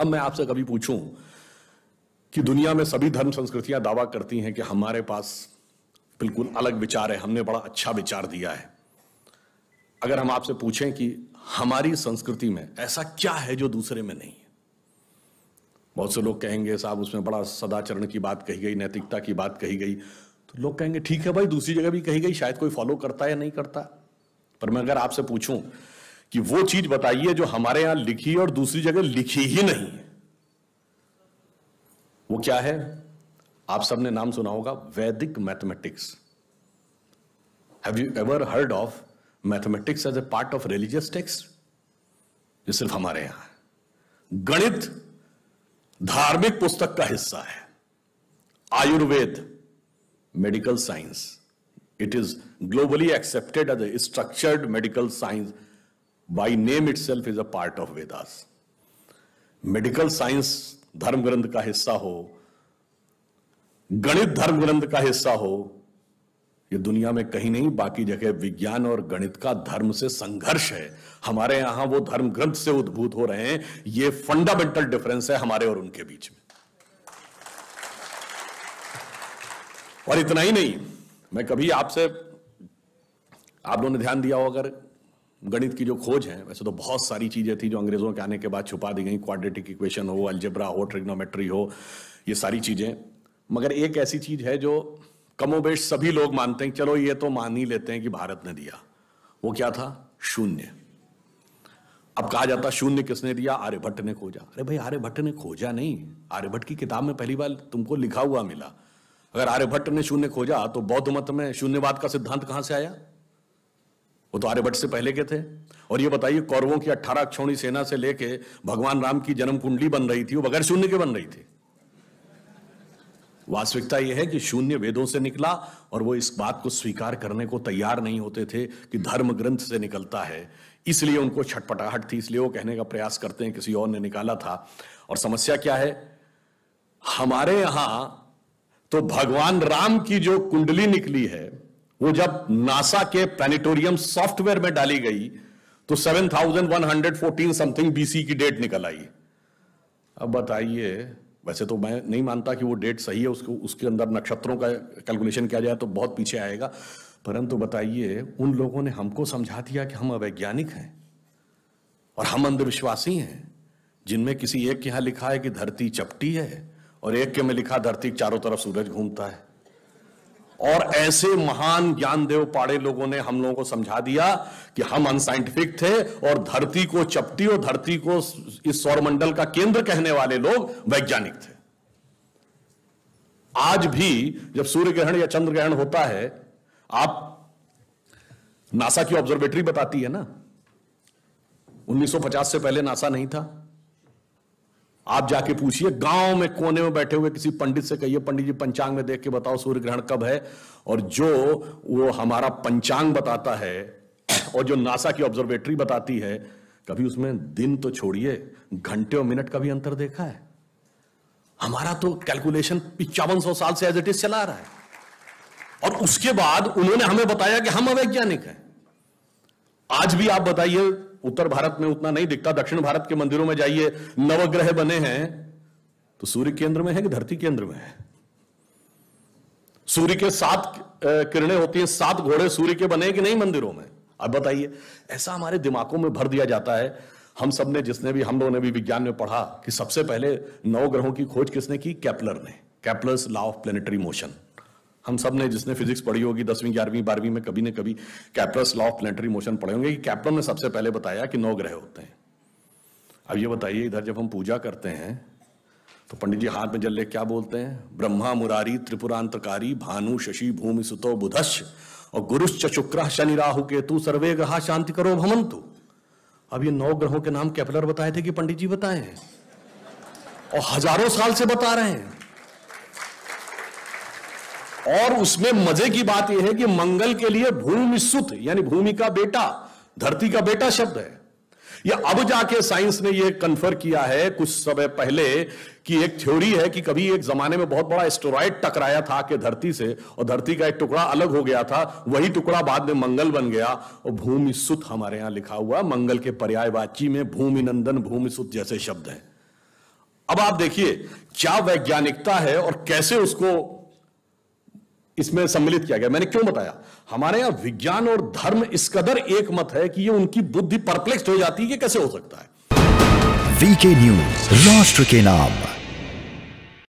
अब मैं आपसे कभी पूछूं कि दुनिया में सभी धर्म संस्कृतियां दावा करती हैं कि हमारे पास बिल्कुल अलग विचार है, हमने बड़ा अच्छा विचार दिया है। अगर हम आपसे पूछें कि हमारी संस्कृति में ऐसा क्या है जो दूसरे में नहीं है, बहुत से लोग कहेंगे साहब उसमें बड़ा सदाचरण की बात कही गई, नैतिकता की बात कही गई। तो लोग कहेंगे ठीक है भाई, दूसरी जगह भी कही गई, शायद कोई फॉलो करता है या नहीं करता। पर मैं अगर आपसे पूछूं कि वो चीज बताइए जो हमारे यहां लिखी और दूसरी जगह लिखी ही नहीं है, वो क्या है? आप सबने नाम सुना होगा Vedic mathematics. Have you ever heard of mathematics as a part of religious text? ये सिर्फ हमारे यहां है। गणित धार्मिक पुस्तक का हिस्सा है। Ayurveda medical science, it is globally accepted as a structured medical science, by name itself is a part of Vedas. Medical science धर्म ग्रंथ का हिस्सा हो, गणित धर्म ग्रंथ का हिस्सा हो, ये दुनिया में कहीं नहीं, बाकी जगह विज्ञान और गणित का धर्म से संघर्ष है। हमारे यहां वो धर्म ग्रंथ से उद्भूत हो रहे हैं। ये फंडामेंटल डिफरेंस है हमारे और उनके बीच में। और इतना ही नहीं, मैं कभी आपसे, आप लोगों ने ध्यान दिया हो अगर गणित की जो खोज है, वैसे तो बहुत सारी चीजें थी जो अंग्रेजों के आने के बाद छुपा दी गई, क्वाड्रेटिक इक्वेशन हो, अलजेब्रा हो, ट्रिग्नोमेट्री हो, ये सारी चीजें। मगर एक ऐसी चीज है जो कमोबेश सभी लोग मानते हैं, चलो ये तो मान ही लेते हैं कि भारत ने दिया। वो क्या था? शून्य। अब कहा जाता शून्य किसने दिया? आर्यभट्ट ने खोजा। अरे भाई, आर्यभट्ट ने खोजा नहीं, आर्यभट्ट की किताब में पहली बार तुमको लिखा हुआ मिला। अगर आर्यभट्ट ने शून्य खोजा तो बौद्ध मत में शून्यवाद का सिद्धांत कहां से आया? वो तो आर्यभट्ट से पहले के थे। और ये बताइए, कौरवों की 18 अक्षौणी सेना से लेके भगवान राम की जन्म कुंडली बन रही थी, वो बगैर शून्य के बन रही थी। वास्तविकता यह है कि शून्य वेदों से निकला, और वो इस बात को स्वीकार करने को तैयार नहीं होते थे कि धर्म ग्रंथ से निकलता है। इसलिए उनको छटपटाहट थी, इसलिए वो कहने का प्रयास करते हैं किसी और ने निकाला था। और समस्या क्या है? हमारे यहां तो भगवान राम की जो कुंडली निकली है, वो जब नासा के प्लैनेटोरियम सॉफ्टवेयर में डाली गई तो 7114 समथिंग बीसी की डेट निकल आई। अब बताइए, वैसे तो मैं नहीं मानता कि वो डेट सही है, उसके अंदर नक्षत्रों का कैलकुलेशन किया जाए तो बहुत पीछे आएगा, परंतु बताइए, उन लोगों ने हमको समझा दिया कि हम अवैज्ञानिक हैं और हम अंधविश्वासी हैं, जिनमें किसी एक के यहां लिखा है कि धरती चपटी है और एक के में लिखा धरती के चारों तरफ सूरज घूमता है। और ऐसे महान ज्ञानदेव पाड़े लोगों ने हम लोगों को समझा दिया कि हम अनसाइंटिफिक थे और धरती को चपटी और धरती को इस सौरमंडल का केंद्र कहने वाले लोग वैज्ञानिक थे। आज भी जब सूर्य ग्रहण या चंद्र ग्रहण होता है, आप नासा की ऑब्जर्वेटरी बताती है ना, 1950 से पहले नासा नहीं था। आप जाके पूछिए, गांव में कोने में बैठे हुए किसी पंडित से कहिए, पंडित जी पंचांग में देख के बताओ सूर्य ग्रहण कब है, और जो वो हमारा पंचांग बताता है और जो नासा की ऑब्जर्वेटरी बताती है, कभी उसमें दिन तो छोड़िए, घंटे और मिनट का भी अंतर देखा है? हमारा तो कैलकुलेशन 5500 साल से एज इट इज चला रहा है, और उसके बाद उन्होंने हमें बताया कि हम अवैज्ञानिक हैं। आज भी आप बताइए, उत्तर भारत में उतना नहीं दिखता, दक्षिण भारत के मंदिरों में जाइए, नवग्रह बने हैं तो सूर्य केंद्र में है कि धरती केंद्र में है? सूर्य के 7 किरणें होती हैं, 7 घोड़े सूर्य के बने कि नहीं मंदिरों में? अब बताइए, ऐसा हमारे दिमागों में भर दिया जाता है। हम सब ने, जिसने भी, हम लोगों ने भी विज्ञान में पढ़ा कि सबसे पहले 9 ग्रहों की खोज किसने की? केपलर ने। Kepler's law of planetary motion. हम सब ने, जिसने फिजिक्स पढ़ी होगी 10वीं 11वीं 12वीं में, कभी न कभी Kepler's law of planetary motion पढ़े होंगे कि केपलर ने सबसे पहले बताया कि 9 ग्रह होते हैं। अब ये बताइए, इधर जब हम पूजा करते हैं तो पंडित जी हाथ में जल ले क्या बोलते हैं? ब्रह्मा मुरारी त्रिपुरांतकारी भानु शशि भूमि सुतो बुधश्च और गुरुश्च शुक्रः शनि राहु केतु सर्वे ग्रहा शांति करो भवन्तु। अब ये 9 ग्रहों के नाम केपलर बताए थे कि पंडित जी बताए हैं, और हजारों साल से बता रहे हैं। और उसमें मजे की बात यह है कि मंगल के लिए भूमि सुत, यानी भूमि का बेटा, धरती का बेटा शब्द है। या अब जाके साइंस ने यह कन्फर्म किया है कुछ समय पहले कि एक थ्योरी है कि कभी एक जमाने में बहुत बड़ा एस्टेरॉयड टकराया था कि धरती से, और धरती का एक टुकड़ा अलग हो गया था, वही टुकड़ा बाद में मंगल बन गया। और भूमि सुत हमारे यहां लिखा हुआ, मंगल के पर्यायवाची में भूमि नंदन भूमि सुत जैसे शब्द हैं। अब आप देखिए क्या वैज्ञानिकता है और कैसे उसको इसमें सम्मिलित किया गया। मैंने क्यों बताया, हमारे यहां विज्ञान और धर्म इस कदर एक मत है कि ये उनकी बुद्धि परप्लेक्स हो जाती है कि कैसे हो सकता है। वीके न्यूज, राष्ट्र के नाम।